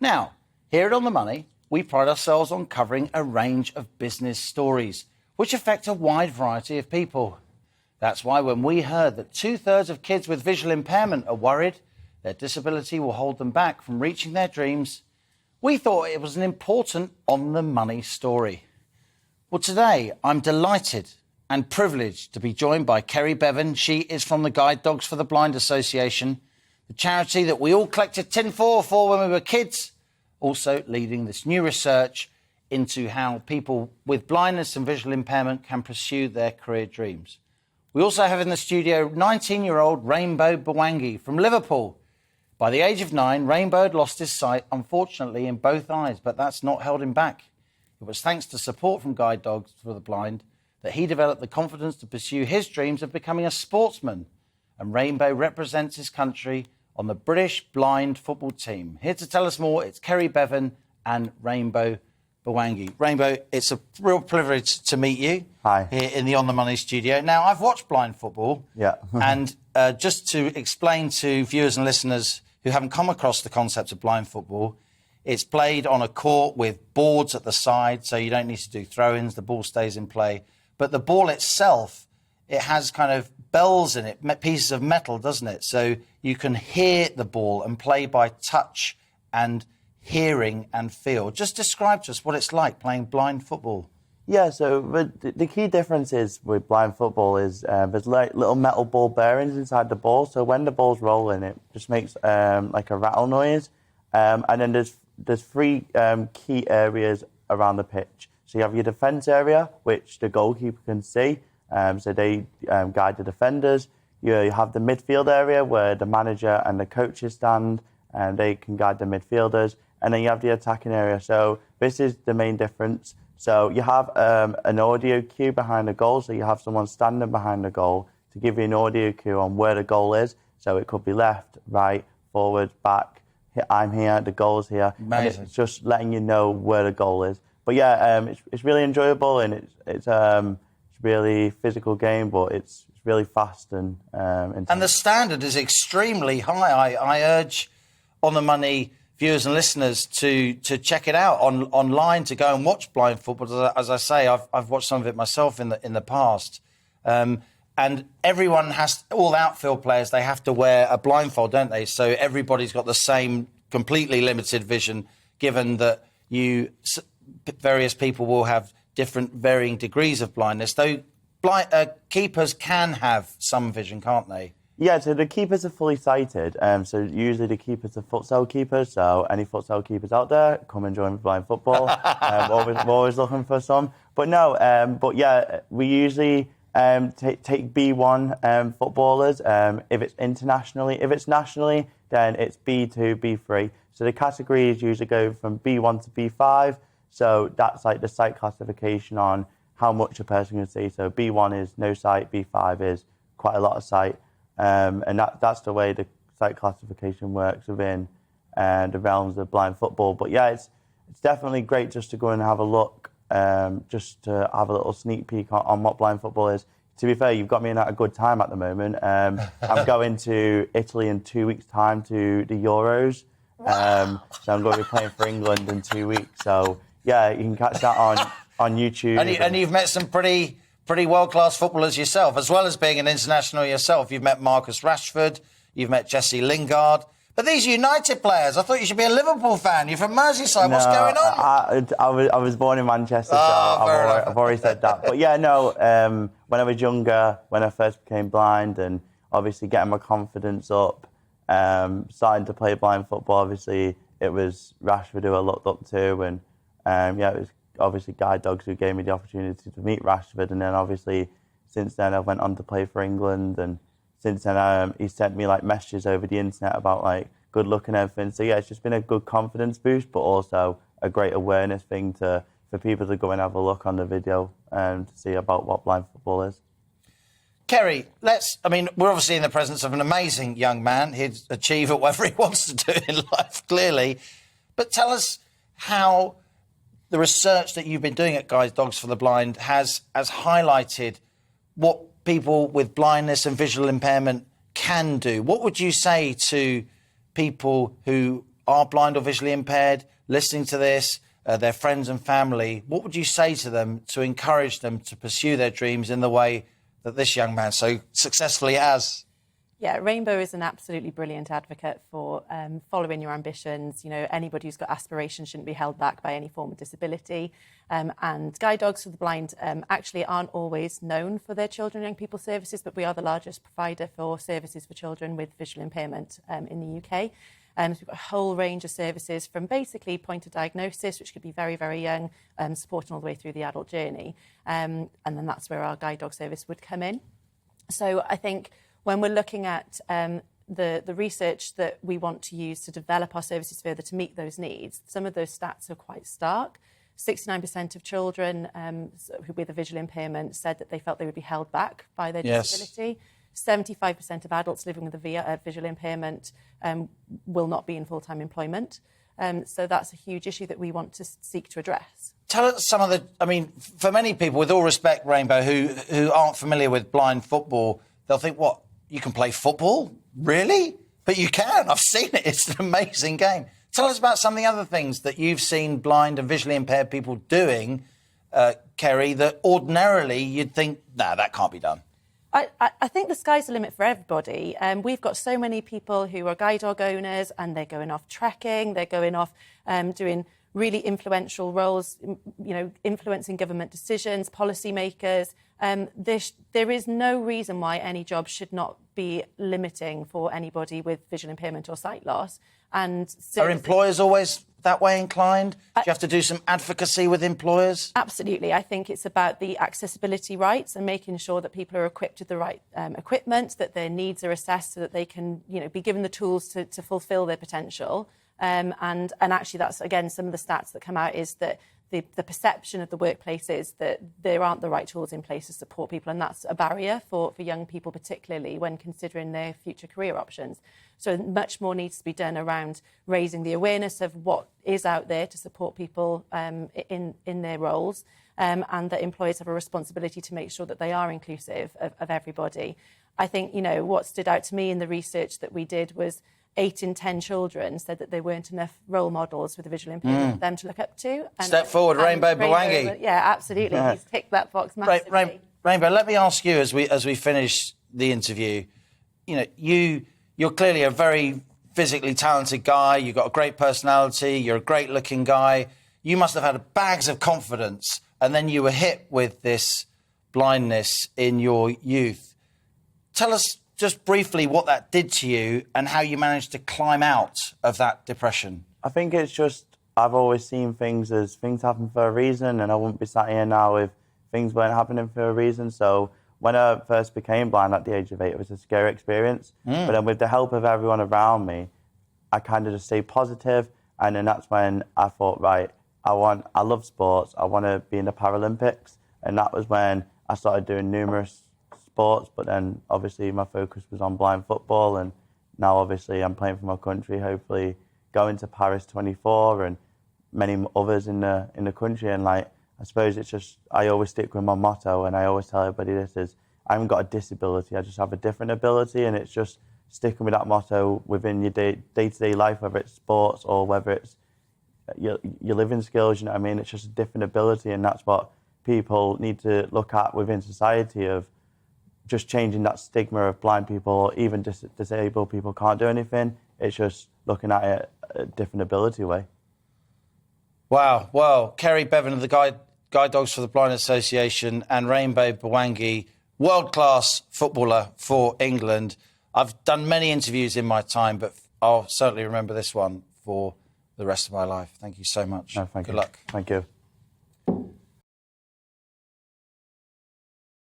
Now, here at On the Money, we pride ourselves on covering a range of business stories which affect a wide variety of people. That's why when we heard that 2/3 of kids with visual impairment are worried their disability will hold them back from reaching their dreams, we thought it was an important On the Money story. Well, today I'm delighted and privileged to be joined by Kerry Bevan. She is from the Guide Dogs for the Blind Association, the charity that we all collected tinfoil for when we were kids, also leading this new research into how people with blindness and visual impairment can pursue their career dreams. We also have in the studio 19-year-old Rainbow Mbuangi from Liverpool. By the age of 9, Rainbow had lost his sight, unfortunately, in both eyes, but that's not held him back. It was thanks to support from Guide Dogs for the Blind that he developed the confidence to pursue his dreams of becoming a sportsman. And Rainbow represents his country on the British blind football team. Here to tell us more, it's Kerry Bevan and Rainbow Mbuangi. Rainbow, it's a real privilege to meet you. Hi. Here in the On the Money studio. Now, I've watched blind football. Yeah. And just to explain to viewers and listeners who haven't come across the concept of blind football, it's played on a court with boards at the side, so you don't need to do throw-ins, the ball stays in play. But the ball itself, it has kind of bells in it, pieces of metal, doesn't it? So you can hear the ball and play by touch and hearing and feel. Just describe to us what it's like playing blind football. Yeah, so the key difference is with blind football is there's like little metal ball bearings inside the ball. So when the ball's rolling, it just makes like a rattle noise. And then there's three key areas around the pitch. So you have your defence area, which the goalkeeper can see. So they guide the defenders. You have the midfield area where the manager and the coaches stand, and they can guide the midfielders. And then you have the attacking area. So this is the main difference. So you have an audio cue behind the goal. So you have someone standing behind the goal to give you an audio cue on where the goal is. So it could be left, right, forward, back. I'm here, the goal's here. Amazing. And it's just letting you know where the goal is. But yeah, it's really enjoyable, and it's a really physical game, but it's really fast and intense. And the standard is extremely high. I urge On the Money viewers and listeners to check it out online, to go and watch blind football. As I say, I've watched some of it myself in the past. And everyone has, all outfield players, they have to wear a blindfold, don't they? So everybody's got the same completely limited vision, given that various people will have different varying degrees of blindness. Though keepers can have some vision, can't they? Yeah, so the keepers are fully sighted. So usually the keepers are futsal keepers. So any futsal keepers out there, come and join blind football. We're always looking for some. But no, but yeah, we usually take B1 footballers. If it's internationally, if it's nationally, then it's B2, B3. So the categories usually go from B1 to B5. So that's like the sight classification on how much a person can see. So B1 is no sight, B5 is quite a lot of sight. And that's the way the sight classification works within the realms of blind football. But yeah, it's definitely great just to go and have a look, just to have a little sneak peek on what blind football is. To be fair, you've got me in at a good time at the moment. I'm going to Italy in 2 weeks' time to the Euros. So I'm going to be playing for England in 2 weeks. So yeah, you can catch that on YouTube. And you've met some pretty world-class footballers yourself, as well as being an international yourself. You've met Marcus Rashford, you've met Jesse Lingard. But these United players, I thought you should be a Liverpool fan. You're from Merseyside. What's going on? I was born in Manchester, so I've already said that. But yeah, no, when I was younger, when I first became blind and obviously getting my confidence up, starting to play blind football, obviously it was Rashford who I looked up to, and yeah, it was obviously Guide Dogs who gave me the opportunity to meet Rashford, and then obviously since then I went on to play for England, and since then he sent me like messages over the internet about like good luck and everything. So yeah, it's just been a good confidence boost, but also a great awareness thing for people to go and have a look on the video and to see about what blind football is. Kerry, we're obviously in the presence of an amazing young man. He'd achieve whatever he wants to do in life, clearly. But tell us how the research that you've been doing at Guide Dogs for the Blind has highlighted what people with blindness and visual impairment can do. What would you say to people who are blind or visually impaired, listening to this, their friends and family, what would you say to them to encourage them to pursue their dreams in the way that this young man so successfully has? Yeah, Rainbow is an absolutely brilliant advocate for following your ambitions. You know, anybody who's got aspirations shouldn't be held back by any form of disability. And guide dogs for the blind actually aren't always known for their children and young people services, but we are the largest provider for services for children with visual impairment in the UK. So we've got a whole range of services from basically point of diagnosis, which could be very, very young, supporting all the way through the adult journey. And then that's where our guide dog service would come in. So I think when we're looking at the research that we want to use to develop our services further to meet those needs, some of those stats are quite stark. 69% of children with a visual impairment said that they felt they would be held back by their disability. 75% of adults living with a visual impairment will not be in full-time employment. So that's a huge issue that we want to seek to address. Tell us some of the... I mean, for many people, with all respect, Rainbow, who aren't familiar with blind football, they'll think, what, you can play football? Really? But you can. I've seen it. It's an amazing game. Tell us about some of the other things that you've seen blind and visually impaired people doing, Kerry, that ordinarily you'd think, nah, that can't be done. I think the sky's the limit for everybody. We've got so many people who are guide dog owners and they're going off trekking, they're going off doing really influential roles, you know, influencing government decisions, policymakers. There is no reason why any job should not be limiting for anybody with visual impairment or sight loss. And are employers always that way inclined? Do you have to do some advocacy with employers? Absolutely. I think it's about the accessibility rights and making sure that people are equipped with the right equipment, that their needs are assessed so that they can, you know, be given the tools to fulfil their potential. And actually, that's, again, some of the stats that come out is that the perception of the workplace is that there aren't the right tools in place to support people, and that's a barrier for young people, particularly when considering their future career options. So much more needs to be done around raising the awareness of what is out there to support people in their roles, and that employers have a responsibility to make sure that they are inclusive of everybody. I think, you know, what stood out to me in the research that we did was 8 in 10 children said that there weren't enough role models with a visual impairment for them to look up to. And, step forward, Rainbow Mbuangi. Yeah, absolutely. Yeah. He's ticked that box massively. Rainbow, let me ask you as we finish the interview. You know, you're clearly a very physically talented guy. You've got a great personality. You're a great-looking guy. You must have had bags of confidence, and then you were hit with this blindness in your youth. Tell us just briefly what that did to you and how you managed to climb out of that depression. I think it's just, I've always seen things as things happen for a reason, and I wouldn't be sat here now if things weren't happening for a reason. So when I first became blind at the age of 8, it was a scary experience. But then with the help of everyone around me, I kind of just stayed positive. And then that's when I thought, right, I love sports. I want to be in the Paralympics. And that was when I started doing numerous sports, but then obviously my focus was on blind football, and now obviously I'm playing for my country, hopefully going to Paris 24 and many others in the country. And like, I suppose it's just, I always stick with my motto, and I always tell everybody this is, I haven't got a disability, I just have a different ability. And it's just sticking with that motto within your day-to-day life, whether it's sports or whether it's your living skills, you know what I mean? It's just a different ability, and that's what people need to look at within society, of just changing that stigma of blind people, even disabled people can't do anything. It's just looking at it a different ability way. Wow. Well, Kerry Bevan of the Guide Dogs for the Blind Association and Rainbow Mbuangi, world-class footballer for England. I've done many interviews in my time, but I'll certainly remember this one for the rest of my life. Thank you so much. No, thank you. Good luck. Thank you.